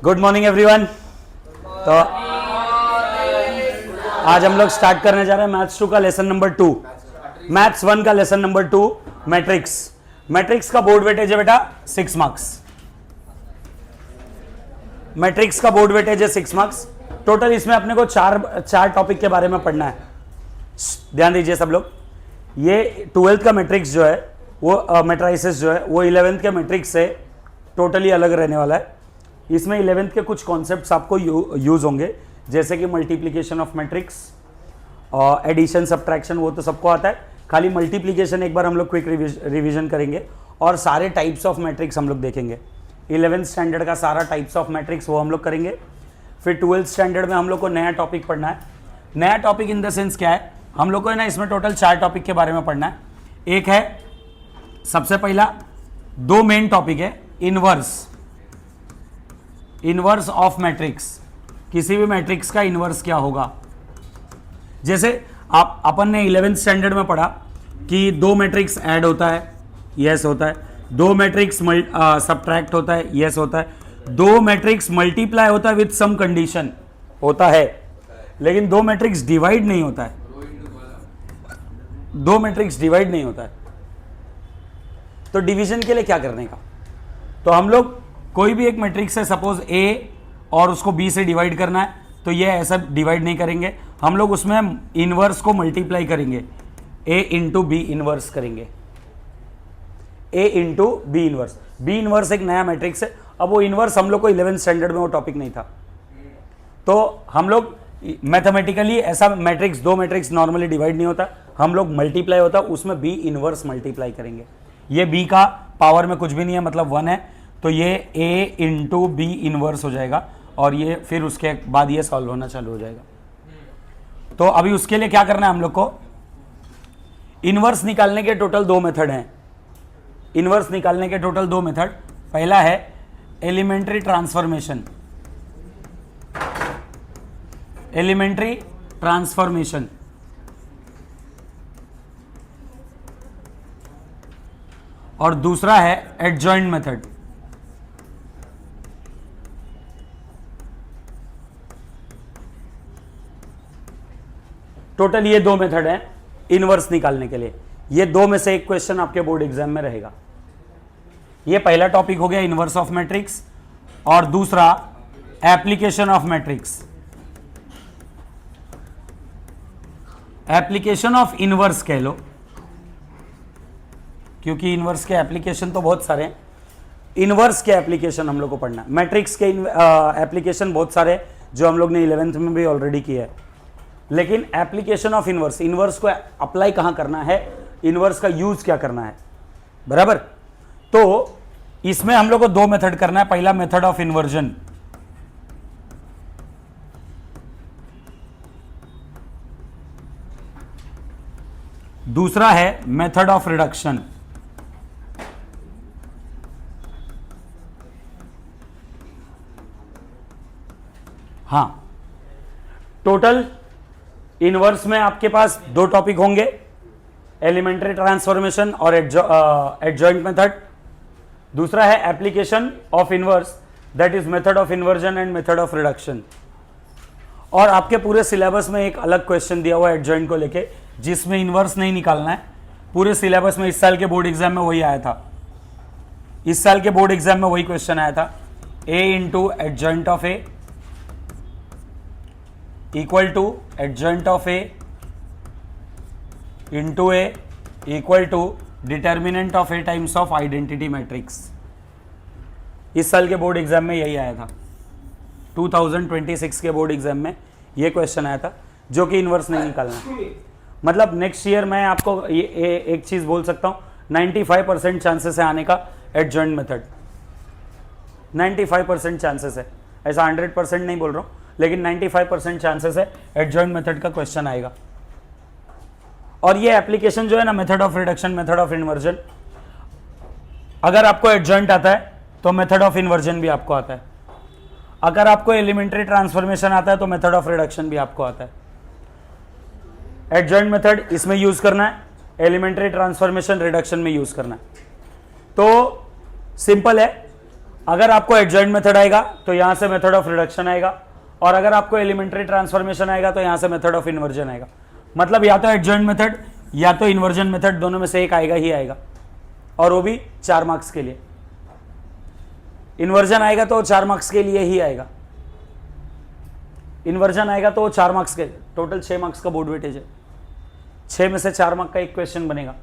Good morning everyone. तो आज हम लोग स्टार्ट करने जा रहे हैं मैथ्स 2 का लेसन नंबर 2, मैथ्स 1 का लेसन नंबर 2 मैट्रिक्स। मैट्रिक्स का बोर्ड वेटेज है बेटा 6 मार्क्स। मैट्रिक्स का बोर्ड वेटेज है 6 मार्क्स। टोटल इसमें अपने को चार टॉपिक के बारे में पढ़ना है। ध्यान दीजिए सब लोग। ये 12th का मैट्रिक्स जो है वो मैट्राइसिस जो है वो 11th के मैट्रिक्स से टोटली अलग रहने वाला है। इसमें 11th के कुछ कॉन्सेप्ट्स आपको यूज होंगे, जैसे कि मल्टीप्लिकेशन ऑफ मैट्रिक्स और एडिशन सब्ट्रैक्शन, वो तो सबको आता है। खाली मल्टीप्लिकेशन एक बार हम लोग क्विक रिवीजन करेंगे और सारे टाइप्स ऑफ मैट्रिक्स हम लोग देखेंगे। 11th स्टैंडर्ड का सारा टाइप्स ऑफ मैट्रिक्स वो हम लोग करेंगे। फिर 12th स्टैंडर्ड में हम लोग को नया टॉपिक पढ़ना है। नया टॉपिक इन द सेंस क्या है, हम लोग को है ना इसमें टोटल 4 टॉपिक के बारे में पढ़ना है। एक है सबसे पहला, 2 मेन टॉपिक है, इनवर्स ऑफ मैट्रिक्स। किसी भी मैट्रिक्स का इनवर्स क्या होगा। जैसे अपन ने 11th स्टैंडर्ड में पढ़ा कि 2 मैट्रिक्स ऐड होता है, यस होता है। 2 मैट्रिक्स सब्ट्रैक्ट होता है, यस होता है। 2 मैट्रिक्स मल्टीप्लाई होता है विथ सम कंडीशन, होता है। लेकिन 2 मैट्रिक्स डिवाइड नहीं होता है। 2 मैट्रिक्स डिवाइड नहीं होता है। तो डिवीजन के लिए क्या करने का, तो हम लोग कोई भी एक मैट्रिक्स है, सपोज ए और उसको बी से डिवाइड करना है, तो ये ऐसा डिवाइड नहीं करेंगे हम लोग, उसमें इनवर्स को मल्टीप्लाई करेंगे, ए इंटू बी इनवर्स करेंगे, A into B inverse. B inverse एक नया मैट्रिक्स है। अब वो इनवर्स हम लोग को 11th स्टैंडर्ड में वो टॉपिक नहीं था, तो हम लोग मैथमेटिकली ऐसा मैट्रिक्स, 2 मैट्रिक्स नॉर्मली डिवाइड नहीं होता, हम लोग मल्टीप्लाई होता, उसमें बी इनवर्स मल्टीप्लाई करेंगे। ये बी का पावर में कुछ भी नहीं है, मतलब 1 है, तो ये a इंटू बी इनवर्स हो जाएगा और ये फिर उसके बाद ये सॉल्व होना चालू हो जाएगा। तो अभी उसके लिए क्या करना है हम लोग को, इनवर्स निकालने के टोटल 2 मेथड हैं। इनवर्स निकालने के टोटल 2 मेथड। पहला है एलिमेंट्री ट्रांसफॉर्मेशन। एलिमेंट्री ट्रांसफॉर्मेशन और दूसरा है एडजॉइंट मेथड। टोटल ये 2 मेथड हैं इनवर्स निकालने के लिए। ये 2 में से एक क्वेश्चन आपके बोर्ड एग्जाम में रहेगा। ये पहला टॉपिक हो गया इनवर्स ऑफ मैट्रिक्स और दूसरा application of matrix. Application of inverse कह लो, क्योंकि इनवर्स के एप्लीकेशन तो बहुत सारे हैं। इनवर्स के एप्लीकेशन हम लोग को पढ़ना है। मैट्रिक्स के एप्लीकेशन बहुत सारे जो हम लोग ने 11th में भी ऑलरेडी किया है, लेकिन एप्लीकेशन ऑफ इनवर्स, इनवर्स को अप्लाई कहां करना है, इनवर्स का यूज क्या करना है, बराबर। तो इसमें हम लोग को 2 मेथड करना है। पहला मेथड ऑफ इन्वर्जन, दूसरा है मेथड ऑफ रिडक्शन। हाँ, टोटल इनवर्स में आपके पास 2 टॉपिक होंगे, एलिमेंट्री ट्रांसफॉर्मेशन और एडजॉइंट मेथड। दूसरा है application of inverse, that is method of inversion and method of reduction. और आपके पूरे सिलेबस में एक अलग क्वेश्चन दिया हुआ है एडजॉइंट को लेके, जिसमें इनवर्स नहीं निकालना है। पूरे सिलेबस में इस साल के बोर्ड एग्जाम में वही आया था। इस साल के बोर्ड एग्जाम में वही क्वेश्चन आया था, A into adjoint of A equal to adjoint of A into A equal to determinant of A times of identity matrix. इस साल के बोर्ड एग्जाम में यही आया था। 2026 के बोर्ड एग्जाम में ये क्वेश्चन आया था, जो कि इनवर्स नहीं निकालना। मतलब नेक्स्ट ईयर मैं आपको ये एक चीज बोल सकता हूं, 95% चांसेस है आने का एडजॉइंट मेथड। 95% चांसेस है, ऐसा 100% नहीं बोल रहा हूं, लेकिन 95% चांसेस है एडजॉइंट मेथड का क्वेश्चन आएगा। और ये एप्लीकेशन जो है ना, method of reduction, method of inversion, अगर आपको एडजॉइंट आता है तो मेथड ऑफ इन्वर्जन भी आपको आता है। अगर आपको एलिमेंट्री ट्रांसफॉर्मेशन आता है तो मेथड ऑफ रिडक्शन भी आपको आता है। एडजॉइंट मेथड इसमें यूज करना है, एलिमेंट्री ट्रांसफॉर्मेशन रिडक्शन में यूज करना है। तो सिंपल है, अगर आपको एडजॉइंट मेथड आएगा तो यहां से मेथड ऑफ रिडक्शन आएगा, और अगर आपको एलिमेंट्री ट्रांसफॉर्मेशन आएगा तो यहां से मेथड ऑफ इन्वर्जन आएगा। मतलब या तो एडजॉइंट मेथड या तो इन्वर्जन मेथड, दोनों में से एक आएगा ही आएगा, और वो भी 4 मार्क्स के लिए। इन्वर्जन आएगा तो 4 मार्क्स के लिए ही आएगा, इन्वर्जन आएगा तो 4 मार्क्स के, टोटल 6 मार्क्स का बोर्ड वेटेज है, 6 में से 4 मार्क्स का एक क्वेश्चन बनेगा।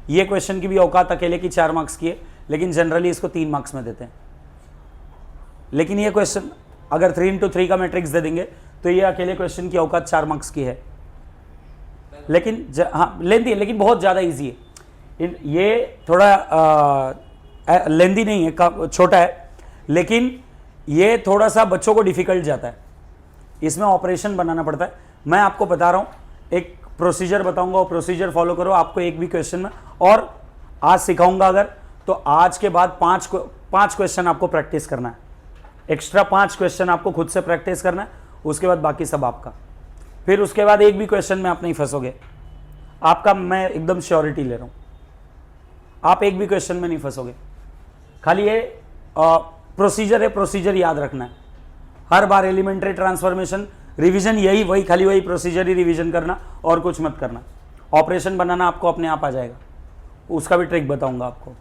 ये क्वेश्चन की भी औकात अकेले की 4 मार्क्स की है, लेकिन जनरली इसको 3 मार्क्स में देते हैं। लेकिन ये क्वेश्चन अगर 3 into 3 का मैट्रिक्स दे देंगे तो ये अकेले क्वेश्चन की औकात 4 मार्क्स की है, लेकिन हाँ लेंदी है, लेकिन बहुत ज़्यादा इजी है। ये थोड़ा लेंदी नहीं है, छोटा है, लेकिन ये थोड़ा सा बच्चों को डिफिकल्ट जाता है, इसमें ऑपरेशन बनाना पड़ता है। मैं आपको बता रहा हूँ, एक प्रोसीजर बताऊंगा, वो प्रोसीजर फॉलो करो, आपको एक भी क्वेश्चन में, और आज सिखाऊंगा अगर, तो आज के बाद 5 क्वेश्चन आपको प्रैक्टिस करना है, एक्स्ट्रा 5 क्वेश्चन आपको खुद से प्रैक्टिस करना है, उसके बाद बाकी सब आपका। फिर उसके बाद एक भी क्वेश्चन में आप नहीं फंसोगे, आपका मैं एकदम श्योरिटी ले रहा हूं, आप एक भी क्वेश्चन में नहीं फंसोगे। खाली ये प्रोसीजर है, प्रोसीजर याद रखना है। हर बार एलिमेंट्री ट्रांसफॉर्मेशन रिवीजन यही, वही खाली वही प्रोसीजर ही रिवीजन करना, और कुछ मत करना। ऑपरेशन बनाना आपको अपने आप आ जाएगा, उसका भी ट्रिक बताऊंगा आपको,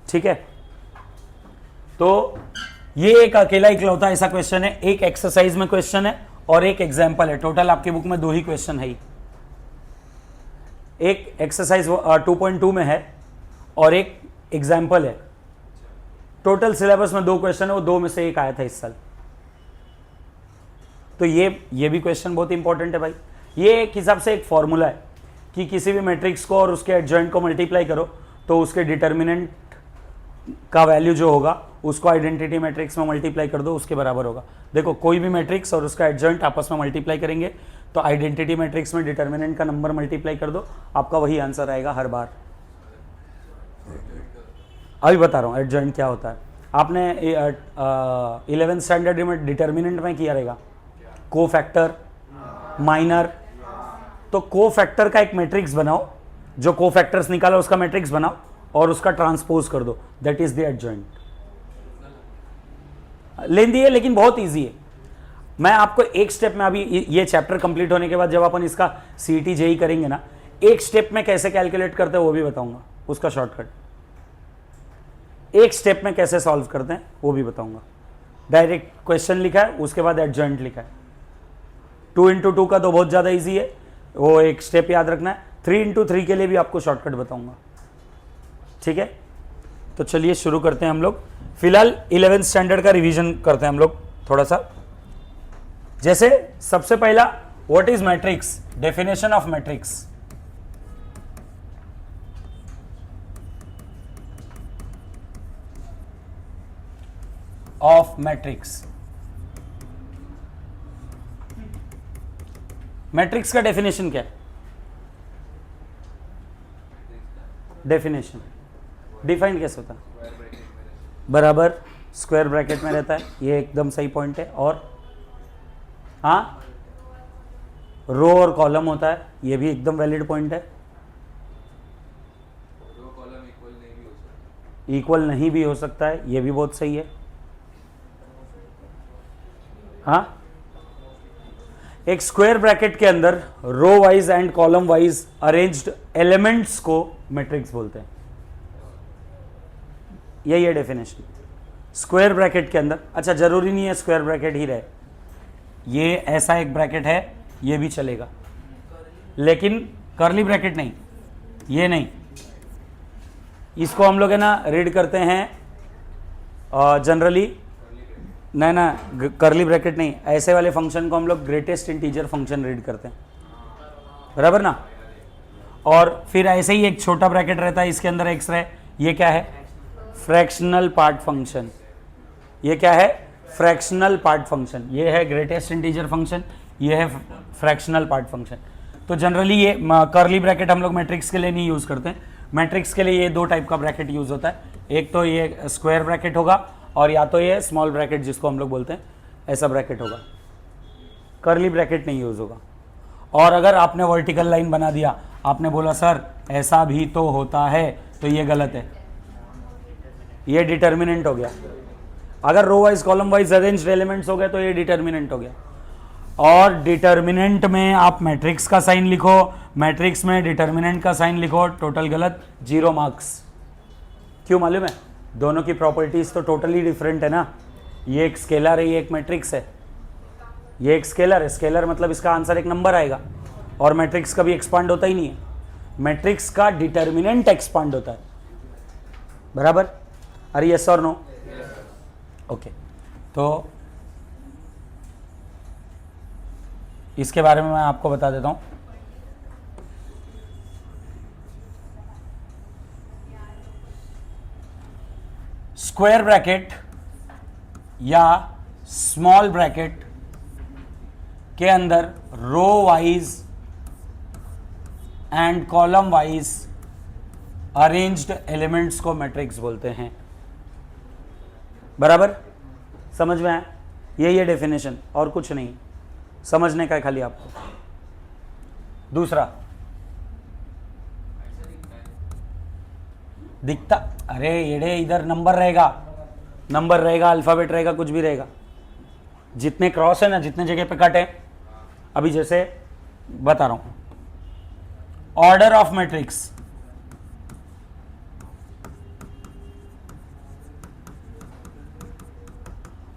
ठीक है। तो ये एक अकेला इकलौता ऐसा क्वेश्चन है, एक एक्सरसाइज में क्वेश्चन है और एक एग्जाम्पल है। टोटल आपकी बुक में 2 ही क्वेश्चन है, एक एक्सरसाइज 2.2 में है और एक एग्जाम्पल है। टोटल सिलेबस में 2 क्वेश्चन है, वो 2 में से एक आया था इस साल। तो ये भी क्वेश्चन बहुत इंपॉर्टेंट है भाई। ये एक हिसाब से एक फॉर्मूला है कि किसी भी मैट्रिक्स को और उसके एडजॉइंट को मल्टीप्लाई करो तो उसके डिटर्मिनेंट का वैल्यू जो होगा उसको आइडेंटिटी मैट्रिक्स में मल्टीप्लाई कर दो, उसके बराबर होगा। देखो कोई भी मैट्रिक्स और उसका एडजॉइंट आपस में मल्टीप्लाई करेंगे तो आइडेंटिटी मैट्रिक्स में डिटर्मिनेंट का नंबर मल्टीप्लाई कर दो, आपका वही आंसर आएगा हर बार। अभी बता रहा हूँ एडजॉइंट क्या होता है। आपने 11th स्टैंडर्ड में डिटर्मिनेंट में किया रहेगा कोफैक्टर, माइनर। तो कोफैक्टर का एक मैट्रिक्स बनाओ, जो कोफैक्टर्स निकाला उसका मैट्रिक्स बनाओ और उसका ट्रांसपोज कर दो, दैट इज द एडजॉइंट। लेंदी है लेकिन बहुत इजी है। मैं आपको एक स्टेप में, अभी ये चैप्टर कंप्लीट होने के बाद जब अपन इसका सीईटी जेईई करेंगे ना, एक स्टेप में कैसे कैलकुलेट करते हैं वो भी बताऊंगा, उसका शॉर्टकट। एक स्टेप में कैसे सॉल्व करते हैं वो भी बताऊंगा। डायरेक्ट क्वेश्चन लिखा है, उसके बाद एडजॉइंट लिखा है। 2 into 2 का तो बहुत ज़्यादा इजी है, वो एक स्टेप याद रखना है। 3 into 3 के लिए भी आपको शॉर्टकट बताऊंगा, ठीक है। तो चलिए शुरू करते हैं हम लोग। फिलहाल 11th स्टैंडर्ड का रिवीजन करते हैं हम लोग थोड़ा सा। जैसे सबसे पहला, what is matrix, definition of matrix. Of matrix, matrix का डेफिनेशन क्या है? डेफिनेशन डिफाइन कैसे होता है? बराबर स्क्वायर ब्रैकेट में रहता है, ये एकदम सही पॉइंट है। और हाँ, रो और कॉलम होता है, ये भी एकदम वैलिड पॉइंट है। रो कॉलम इक्वल नहीं भी हो सकता है, ये भी बहुत सही है। हाँ, एक स्क्वायर ब्रैकेट के अंदर row wise and column wise arranged elements को मैट्रिक्स बोलते हैं, यही है डेफिनेशन स्क्वायर ब्रैकेट के अंदर। अच्छा, जरूरी नहीं है स्क्वायर ब्रैकेट ही रहे, ये ऐसा एक ब्रैकेट है ये भी चलेगा, लेकिन कर्ली ब्रैकेट नहीं, ये नहीं। इसको हम लोग है ना रीड करते हैं जनरली, ना कर्ली ब्रैकेट नहीं, ऐसे वाले फंक्शन को हम लोग ग्रेटेस्ट इंटीजर फंक्शन रीड करते हैं, बराबर ना। और फिर ऐसे ही एक छोटा ब्रैकेट रहता है, इसके अंदर एक्स रहे, ये क्या है? Fractional part function. ये क्या है? Fractional part function. ये है ग्रेटेस्ट इंटीजर फंक्शन, ये है फ्रैक्शनल पार्ट फंक्शन। तो जनरली ये कर्ली ब्रैकेट हम लोग मैट्रिक्स के लिए नहीं यूज़ करते हैं। मैट्रिक्स के लिए ये 2 टाइप का ब्रैकेट यूज़ होता है, एक तो ये स्क्वायर ब्रैकेट होगा और या तो ये स्मॉल ब्रैकेट जिसको हम लोग बोलते हैं, ऐसा ब्रैकेट होगा। कर्ली ब्रैकेट नहीं यूज़ होगा। और अगर आपने वर्टिकल लाइन बना दिया, आपने बोला सर ऐसा भी तो होता है, तो ये गलत है, ये डिटर्मिनेंट हो गया। अगर row wise column wise arranged elements हो गए तो ये डिटर्मिनेंट हो गया। और डिटर्मिनेंट में आप मैट्रिक्स का साइन लिखो, मैट्रिक्स में डिटर्मिनेंट का साइन लिखो, टोटल गलत, 0 मार्क्स। क्यों मालूम है? दोनों की प्रॉपर्टीज तो टोटली डिफरेंट है ना। ये एक स्केलर है, ये एक मैट्रिक्स है। ये एक स्केलर है, स्केलर मतलब इसका आंसर एक नंबर आएगा, और मैट्रिक्स कभी एक्सपांड होता ही नहीं है। मैट्रिक्स का डिटर्मिनेंट एक्सपांड होता है, बराबर? अरे यस और नो? ओके, तो इसके बारे में मैं आपको बता देता हूं। स्क्वायर ब्रैकेट या स्मॉल ब्रैकेट के अंदर row wise and column wise arranged elements को मैट्रिक्स बोलते हैं, बराबर? समझ में आया? यही है डेफिनेशन, और कुछ नहीं, समझने का है खाली आपको। दूसरा दिखता, अरे येड़े इधर नंबर रहेगा, नंबर रहेगा, अल्फाबेट रहेगा, कुछ भी रहेगा। जितने क्रॉस है ना, जितने जगह पे कट है, अभी जैसे बता रहा हूं, order of matrix,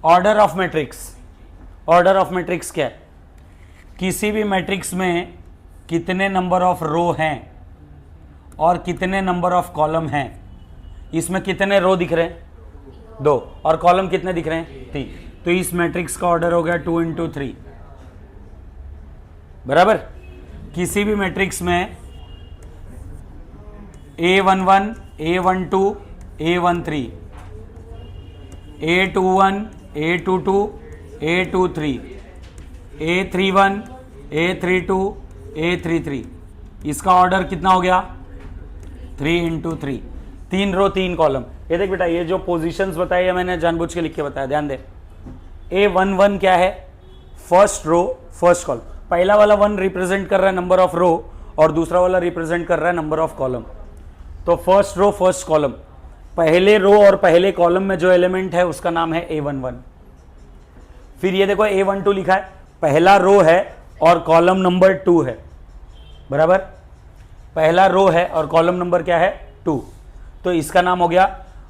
order of matrix, order of matrix क्या है? किसी भी मैट्रिक्स में कितने नंबर ऑफ रो हैं और कितने नंबर ऑफ कॉलम हैं। इसमें कितने रो दिख रहे हैं? 2, और कॉलम कितने दिख रहे हैं? 3। तो इस मैट्रिक्स का ऑर्डर हो गया 2 × 3, बराबर? किसी भी मैट्रिक्स में A11, A12, A13, A21, A22, A23, A31, A32, A33, इसका ऑर्डर कितना हो गया? 3 × 3, 3 रो 3 कॉलम। ये देख बेटा, ये जो पोजीशंस बताई है मैंने जानबूझ के लिख के बताया, ध्यान दे। A11 क्या है? First row first column. पहला वाला 1 रिप्रेजेंट कर रहा है नंबर ऑफ रो, और दूसरा वाला रिप्रेजेंट कर रहा है नंबर ऑफ कॉलम। तो फर्स्ट रो फर्स्ट कॉलम, पहले रो और पहले कॉलम में जो एलिमेंट है उसका नाम है A11। फिर ये देखो A12 लिखा है, पहला रो है और कॉलम नंबर 2 है, बराबर? पहला रो है और कॉलम नंबर क्या है? 2। तो इसका नाम हो गया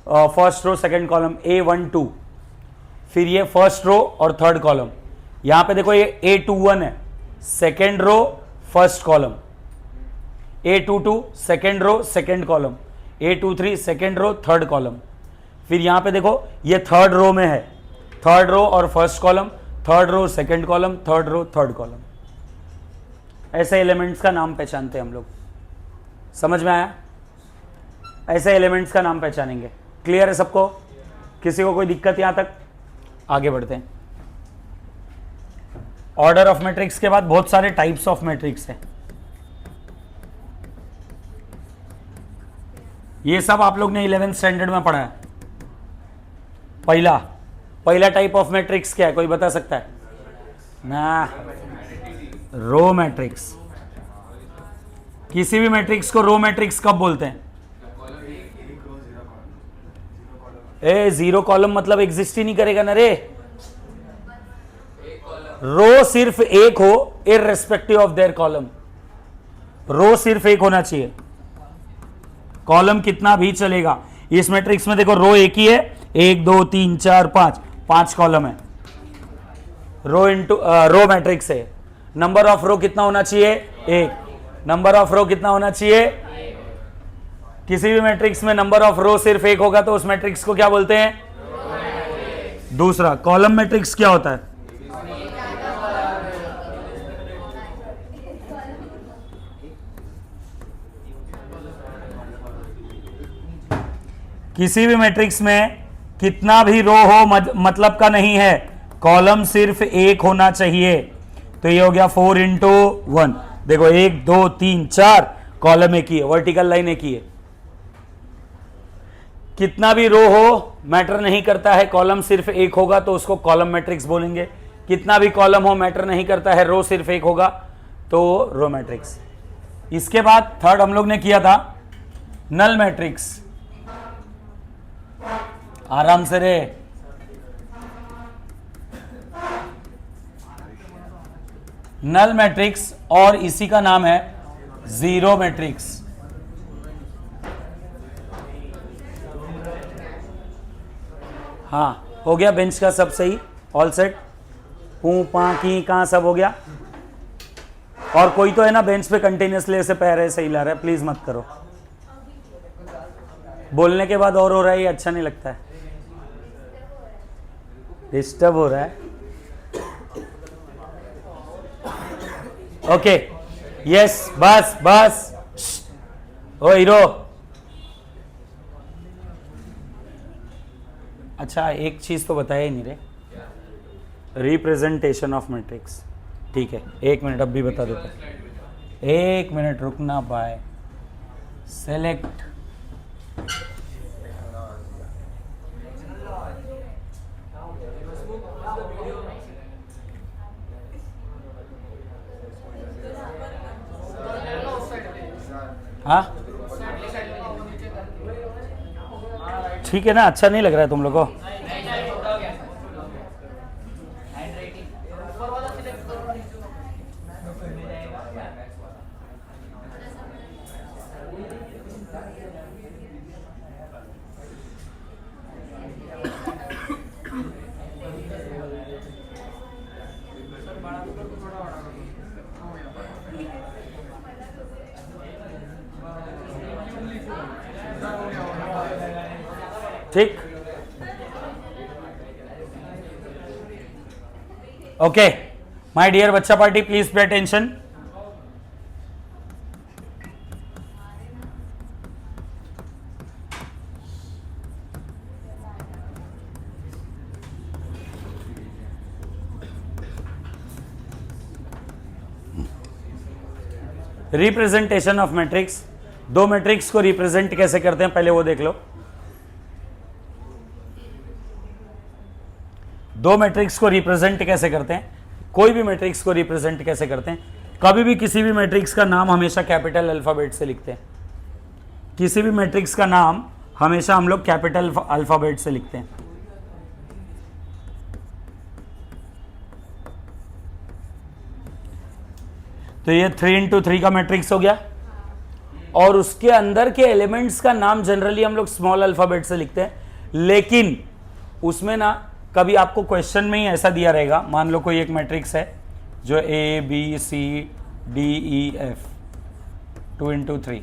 first row second column, A12। फिर ये फर्स्ट रो और थर्ड कॉलम, यहां पे देखो ये A21 है, second row first column, A22 second row second column, A23 second row third column. फिर यहां पे देखो ये थर्ड रो में है, थर्ड रो और first column, third row second column, third row third column. ऐसे एलिमेंट्स का नाम पहचानते हैं हम लोग। समझ में आया? ऐसे एलिमेंट्स का नाम पहचानेंगे। क्लियर है सबको? किसी को कोई दिक्कत यहां तक? आगे बढ़ते हैं। ऑर्डर ऑफ मैट्रिक्स के बाद बहुत सारे टाइप्स ऑफ मैट्रिक्स हैं। ये सब आप लोग ने 11th स्टैंडर्ड में पढ़ा है। पहला टाइप ऑफ मैट्रिक्स क्या है, कोई बता सकता है? ना, रो मैट्रिक्स। किसी भी मैट्रिक्स को रो मैट्रिक्स कब बोलते हैं? जीरो कॉलम मतलब एग्जिस्ट ही नहीं करेगा ना रे। रो सिर्फ एक हो, इररिस्पेक्टिव ऑफ देयर कॉलम। रो सिर्फ एक होना चाहिए, कॉलम कितना भी चलेगा। इस मैट्रिक्स में देखो रो एक ही है, 1 2 3 4 5 कॉलम है। रो मैट्रिक्स है। नंबर ऑफ रो कितना होना चाहिए? 1। नंबर ऑफ रो कितना होना चाहिए? किसी भी मैट्रिक्स में नंबर ऑफ रो सिर्फ 1 होगा तो उस मैट्रिक्स को क्या बोलते हैं? दूसरा कॉलम मैट्रिक्स क्या होता है? किसी भी मैट्रिक्स में कितना भी रो हो मतलब का नहीं है, कॉलम सिर्फ 1 होना चाहिए। तो ये हो गया 4 × 1। देखो 1 2 3 4 कॉलम एक ही है, वर्टिकल लाइन एक ही है। कितना भी रो हो मैटर नहीं करता है, कॉलम सिर्फ 1 होगा तो उसको कॉलम मैट्रिक्स बोलेंगे। कितना भी कॉलम हो मैटर नहीं करता है, रो सिर्फ 1 होगा तो रो मैट्रिक्स। इसके बाद थर्ड हम लोग ने किया था नल मैट्रिक्स। आराम से रे, नल मैट्रिक्स और इसी का नाम है जीरो मैट्रिक्स। हाँ, हो गया बेंच का सब सही, ऑल सेट, पू पा की कहाँ सब हो गया। और कोई तो है ना बेंच पे कंटिन्यूसली ऐसे पैर ऐसे हिला रहा है, प्लीज मत करो, बोलने के बाद और हो रहा है, ये अच्छा नहीं लगता है, डिस्टर्ब हो रहा है। ओके, यस, बस बस, ओ हीरो। अच्छा, एक चीज तो बताया ही नहीं रे, रिप्रेजेंटेशन ऑफ मैट्रिक्स। ठीक है, एक मिनट अब भी बता देता, एक मिनट रुकना बाय। सेलेक्ट हाँ, ठीक है ना, अच्छा नहीं लग रहा है तुम लोगों को? ठीक, ओके माय डियर बच्चा party, please pay attention. Representation of matrix, दो मैट्रिक्स को रिप्रेजेंट कैसे करते हैं पहले वो देख लो। दो मैट्रिक्स को रिप्रेजेंट कैसे करते हैं, कोई भी मैट्रिक्स को रिप्रेजेंट कैसे करते हैं। कभी भी किसी भी मैट्रिक्स का नाम हमेशा कैपिटल अल्फाबेट से लिखते हैं, किसी भी मैट्रिक्स का नाम हमेशा हम लोग कैपिटल अल्फाबेट से लिखते हैं। तो ये 3x3 का मैट्रिक्स हो गया, और उसके अंदर के एलिमेंट्स का नाम जनरली हम लोग स्मॉल अल्फाबेट से लिखते हैं, लेकिन उसमें ना कभी आपको क्वेश्चन में ही ऐसा दिया रहेगा, मान लो कोई एक मैट्रिक्स है जो ABCDEF 2x3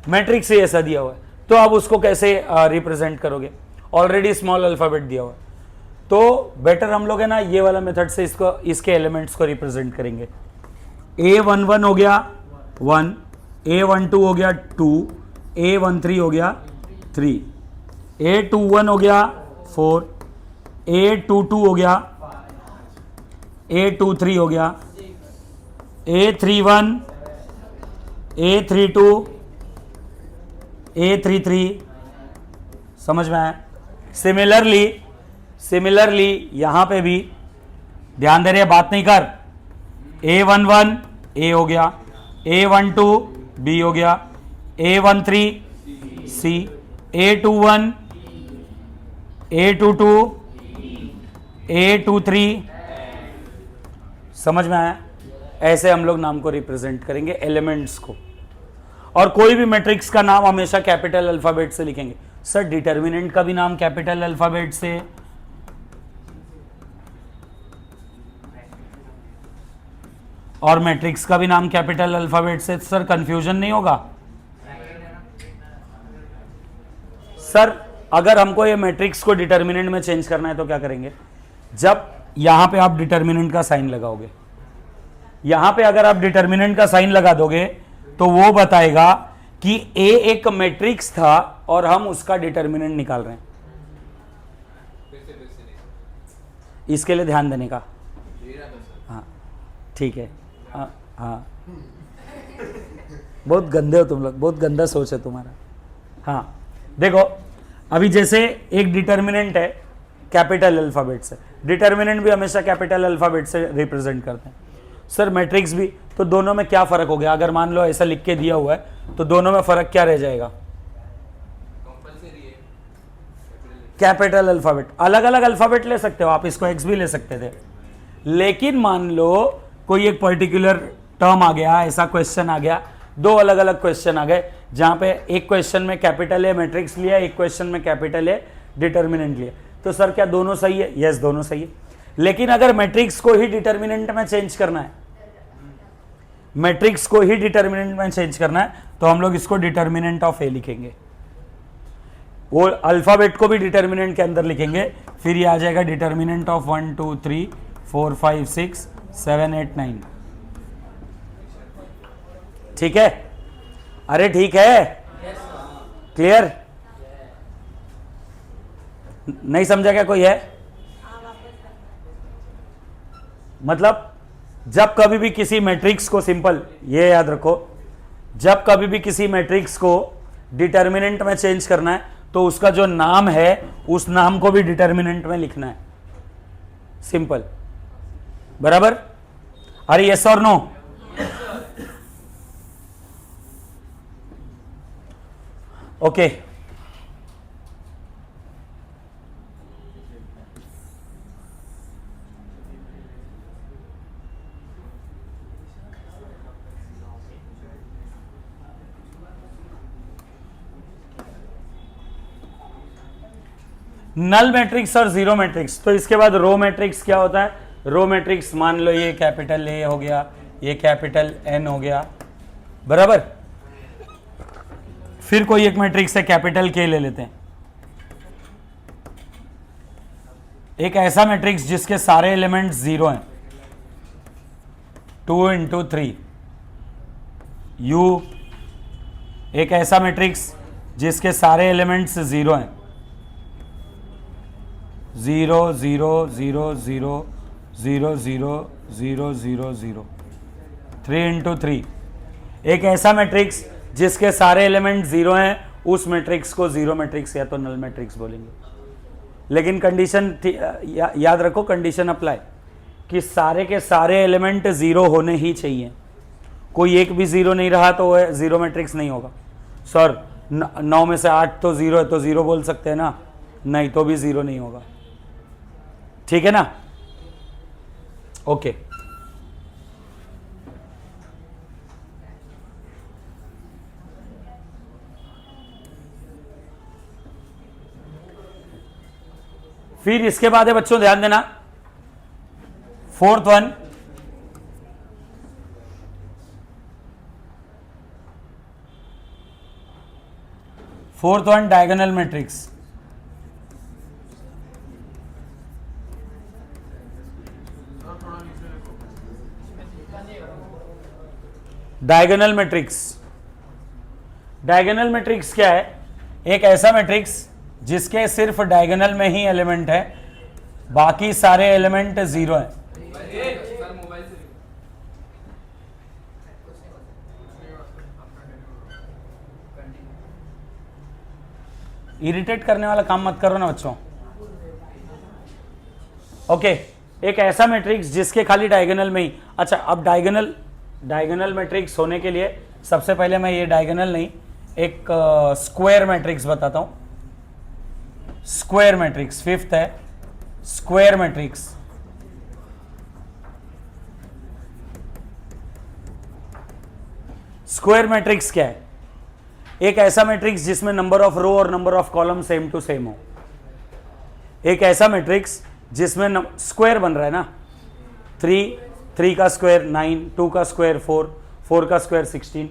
मैट्रिक्स ही ऐसा दिया हुआ है, तो आप उसको कैसे रिप्रेजेंट करोगे, ऑलरेडी स्मॉल अल्फाबेट दिया हुआ है। तो बेटर हम लोग है ना ये वाला मेथड से इसको, इसके एलिमेंट्स को रिप्रेजेंट करेंगे। A11 हो गया 1, A12 हो गया 2, A13 हो गया 3, A21 हो गया 4, A22 हो गया, A23 हो गया, A31, A32, A33, समझ में आया? सिमिलरली यहां पे भी ध्यान दे रहे, बात नहीं कर। A11 A हो गया, A12 B हो गया, A13 C, A21 A22 A23, समझ में आया? ऐसे हम लोग नाम को रिप्रेजेंट करेंगे एलिमेंट्स को, और कोई भी मैट्रिक्स का नाम हमेशा कैपिटल अल्फाबेट से लिखेंगे। सर डिटर्मिनेंट का भी नाम कैपिटल अल्फाबेट से, और मैट्रिक्स का भी नाम कैपिटल अल्फाबेट से, सर कंफ्यूजन नहीं होगा? सर अगर हमको ये मैट्रिक्स को डिटर्मिनेंट में चेंज करना है तो क्या करेंगे? जब यहां पे आप डिटर्मिनेंट का साइन लगाओगे, यहां पे अगर आप डिटर्मिनेंट का साइन लगा दोगे तो वो बताएगा कि ए एक मैट्रिक्स था और हम उसका डिटर्मिनेंट निकाल रहे हैं। इसके लिए ध्यान देने का, हाँ ठीक है, हाँ बहुत गंदे हो तुम लोग, बहुत गंदा सोच है तुम्हारा। हाँ देखो, अभी जैसे एक डिटर्मिनेंट है कैपिटल अल्फाबेट से, डिटर्मिनेंट भी हमेशा कैपिटल अल्फाबेट से रिप्रेजेंट करते हैं। सर मैट्रिक्स भी, तो दोनों में क्या फर्क हो गया? अगर मान लो ऐसा लिख के दिया हुआ है तो दोनों में फर्क क्या रह जाएगा? कैपिटल अल्फाबेट, अलग अलग अल्फाबेट ले सकते हो आप, इसको एक्स भी ले सकते थे, लेकिन मान लो कोई एक पर्टिकुलर टर्म आ गया, ऐसा क्वेश्चन आ गया, दो अलग अलग क्वेश्चन आ गए जहां पे एक क्वेश्चन में कैपिटल ए मैट्रिक्स लिया, एक क्वेश्चन में कैपिटल ए डिटर्मिनेंट लिया, तो सर क्या दोनों सही है? यस, दोनों सही है। लेकिन अगर मैट्रिक्स को ही डिटर्मिनेंट में चेंज करना है, मैट्रिक्स को ही डिटर्मिनेंट में चेंज करना है, तो हम लोग इसको डिटर्मिनेंट ऑफ ए लिखेंगे, वो अल्फाबेट को भी डिटर्मिनेंट के अंदर लिखेंगे, फिर ये आ जाएगा डिटर्मिनेंट ऑफ 1 2 3 4 5 6 7 8 9। ठीक है? अरे ठीक है, क्लियर? नहीं समझा क्या कोई है? मतलब जब कभी भी किसी मैट्रिक्स को, सिंपल ये याद रखो, जब कभी भी किसी मैट्रिक्स को डिटर्मिनेंट में चेंज करना है तो उसका जो नाम है उस नाम को भी डिटर्मिनेंट में लिखना है, सिंपल। बराबर? अरे यस और नो? ओके। नल मैट्रिक्स और जीरो मैट्रिक्स। तो इसके बाद रो मैट्रिक्स क्या होता है? रो मैट्रिक्स मान लो ये कैपिटल ए हो गया, ये कैपिटल एन हो गया, बराबर। फिर कोई एक मैट्रिक्स है कैपिटल के ले लेते हैं, एक ऐसा मैट्रिक्स जिसके सारे एलिमेंट्स जीरो हैं, 2 × 3 यू। एक ऐसा मैट्रिक्स जिसके सारे एलिमेंट्स जीरो हैं, 0 0 0 0 0 0 0 0 0, 3 × 3। एक ऐसा मैट्रिक्स जिसके सारे एलिमेंट जीरो हैं, उस मैट्रिक्स को जीरो मैट्रिक्स या तो नल मैट्रिक्स बोलेंगे। लेकिन कंडीशन याद रखो, कंडीशन अप्लाई कि सारे के सारे एलिमेंट जीरो होने ही चाहिए, कोई एक भी जीरो नहीं रहा तो वह जीरो मैट्रिक्स नहीं होगा। सर 9 में से 8 तो जीरो है, तो जीरो बोल सकते हैं ना? नहीं, तो भी जीरो नहीं होगा। ठीक है ना? ओके। फिर इसके बाद है बच्चों, ध्यान देना, fourth one, diagonal matrix. Diagonal matrix, diagonal matrix क्या है? एक ऐसा मैट्रिक्स जिसके सिर्फ डायगोनल में ही एलिमेंट है, बाकी सारे एलिमेंट जीरो हैं। इरिटेट करने वाला काम मत करो ना बच्चों। ओके, एक ऐसा मैट्रिक्स जिसके खाली डायगोनल में ही। अच्छा, अब डायगोनल मैट्रिक्स होने के लिए सबसे पहले मैं ये डायगोनल नहीं, एक स्क्वायर मैट्रिक्स बताता हूं। स्क्वायर मैट्रिक्स फिफ्थ है, स्क्वायर मैट्रिक्स। स्क्वायर मैट्रिक्स क्या है? एक ऐसा मैट्रिक्स जिसमें नंबर ऑफ रो और number of column same to same हो। एक ऐसा मैट्रिक्स जिसमें स्क्वायर बन रहा है ना, 3 का स्क्वायर 9, 2 का स्क्वायर 4, 4 का स्क्वायर 16।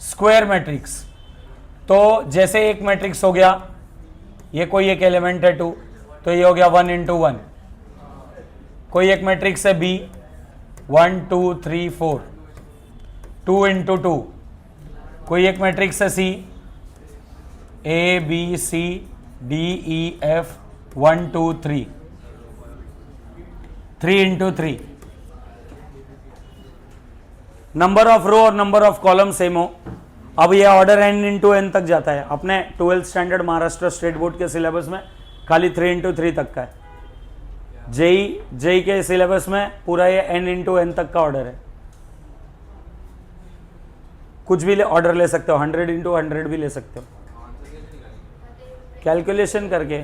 Square matrix. तो जैसे एक मैट्रिक्स हो गया, ये कोई एक एलिमेंट है 2, तो ये हो गया 1 × 1। कोई एक मैट्रिक्स है बी, 1 2 3 4, 2 × 2। कोई एक मैट्रिक्स है C, A B C D E F 1 2 3, 3 × 3। Number of row और नंबर ऑफ कॉलम सेम हो। अब ये ऑर्डर n × n तक जाता है। अपने 12th standard Maharashtra state board के सिलेबस में खाली 3 × 3 तक का है। जेई के सिलेबस में पूरा ये n × n तक का ऑर्डर है। कुछ भी ऑर्डर ले सकते हो, 100 × 100 भी ले सकते हो, कैलकुलेशन करके।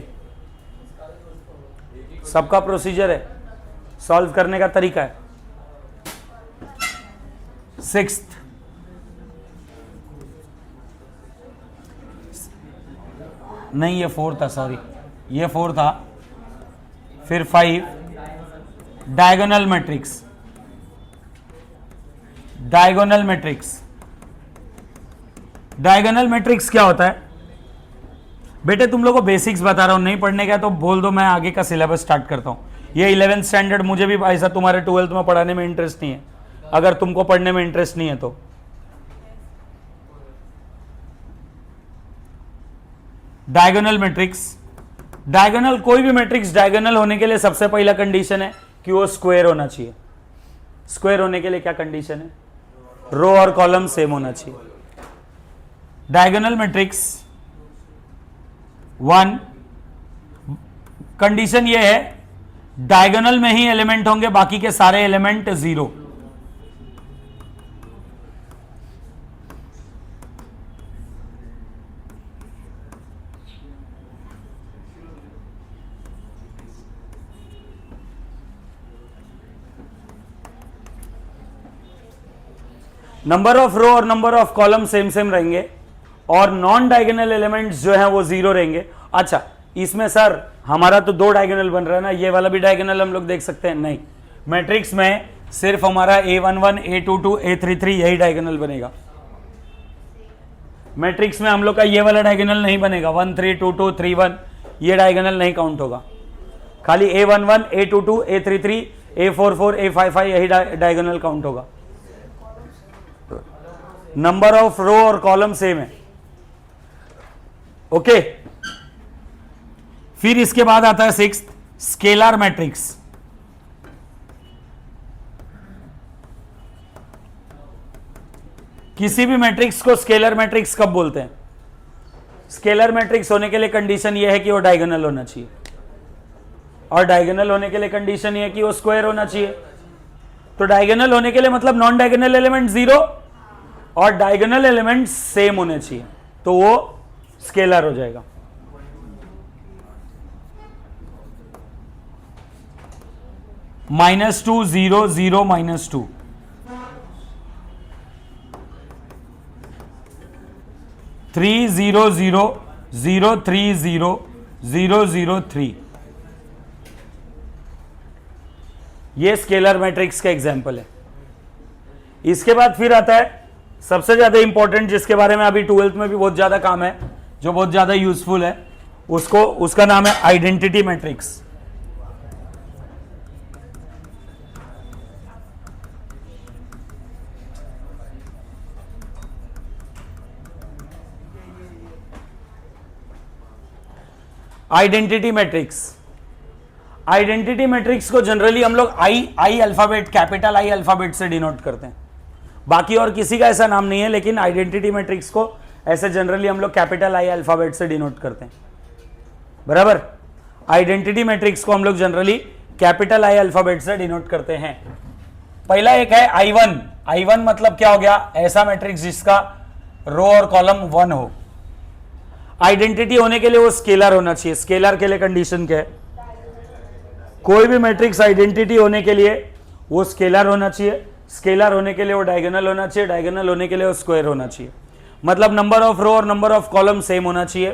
सबका प्रोसीजर है, सॉल्व करने का तरीका है। सिक्स्थ, नहीं ये 4 था, सॉरी ये 4 था। फिर 5 diagonal matrix. Diagonal matrix, diagonal matrix क्या होता है बेटे? तुम लोगों को बेसिक्स बता रहा हूं, नहीं पढ़ने का तो बोल दो, मैं आगे का सिलेबस स्टार्ट करता हूं। ये 11th स्टैंडर्ड मुझे भी ऐसा तुम्हारे 12th में पढ़ाने में इंटरेस्ट नहीं है, अगर तुमको पढ़ने में इंटरेस्ट नहीं है तो। डायगोनल मैट्रिक्स, डायगोनल कोई भी मैट्रिक्स डायगोनल होने के लिए सबसे पहला कंडीशन है कि वो स्क्वायर होना चाहिए। स्क्वायर होने के लिए क्या कंडीशन है? रो और कॉलम सेम होना चाहिए। डायगोनल मैट्रिक्स 1, कंडीशन ये है डायगोनल में ही एलिमेंट होंगे, बाकी के सारे एलिमेंट 0। नंबर ऑफ रो और number of column same same रहेंगे और नॉन डायगोनल एलिमेंट्स जो हैं वो 0 रहेंगे। अच्छा, इसमें सर हमारा तो 2 डायगोनल बन रहा है ना, ये वाला भी डायगोनल हम लोग देख सकते हैं? नहीं, मैट्रिक्स में सिर्फ हमारा A11, A22, A33 यही डायगोनल बनेगा। मैट्रिक्स में हम लोग का ये वाला डायगोनल नहीं बनेगा, 1 3 2 2 3 1, ये डायगोनल नहीं काउंट होगा। खाली A11, A22, A33, A44, A55 यही डायगोनल काउंट होगा। नंबर ऑफ रो और कॉलम सेम है। ओके, फिर इसके बाद आता है 6th, स्केलर मैट्रिक्स। किसी भी मैट्रिक्स को स्केलर मैट्रिक्स कब बोलते हैं? स्केलर मैट्रिक्स होने के लिए कंडीशन यह है कि वो डायगोनल होना चाहिए, और डायगोनल होने के लिए कंडीशन यह है कि वो स्क्वायर होना चाहिए। तो डायगोनल होने के लिए मतलब नॉन डायगोनल एलिमेंट 0 और डायगोनल एलिमेंट सेम होने चाहिए, तो वो स्केलर हो जाएगा। -2 0 0 -2, 3 0 0 0 3 0 0 0 3, ये स्केलर मैट्रिक्स का एग्जाम्पल है। इसके बाद फिर आता है सबसे ज्यादा इंपॉर्टेंट, जिसके बारे में अभी 12th में भी बहुत ज्यादा काम है, जो बहुत ज्यादा यूजफुल है, उसका नाम है identity matrix. Identity matrix, identity matrix को जनरली हम लोग आई अल्फाबेट, कैपिटल आई अल्फाबेट से डिनोट करते हैं। बाकी और किसी का ऐसा नाम नहीं है, लेकिन आइडेंटिटी मैट्रिक्स को ऐसे जनरली हम लोग कैपिटल आई अल्फाबेट से डिनोट करते हैं। बराबर, आइडेंटिटी मैट्रिक्स को हम लोग जनरली कैपिटल आई अल्फाबेट से डिनोट करते हैं। पहला एक है I1। I1 मतलब क्या हो गया? ऐसा मैट्रिक्स जिसका रो और कॉलम 1 हो। आइडेंटिटी होने के लिए वो स्केलर होना चाहिए। स्केलर के लिए कंडीशन क्या है? कोई भी मैट्रिक्स आइडेंटिटी होने के लिए वो स्केलर होना चाहिए, स्केलर होने के लिए वो डायगोनल होना चाहिए, डायगोनल होने के लिए वो स्क्वायर होना चाहिए। मतलब नंबर ऑफ रो और नंबर ऑफ कॉलम सेम होना चाहिए।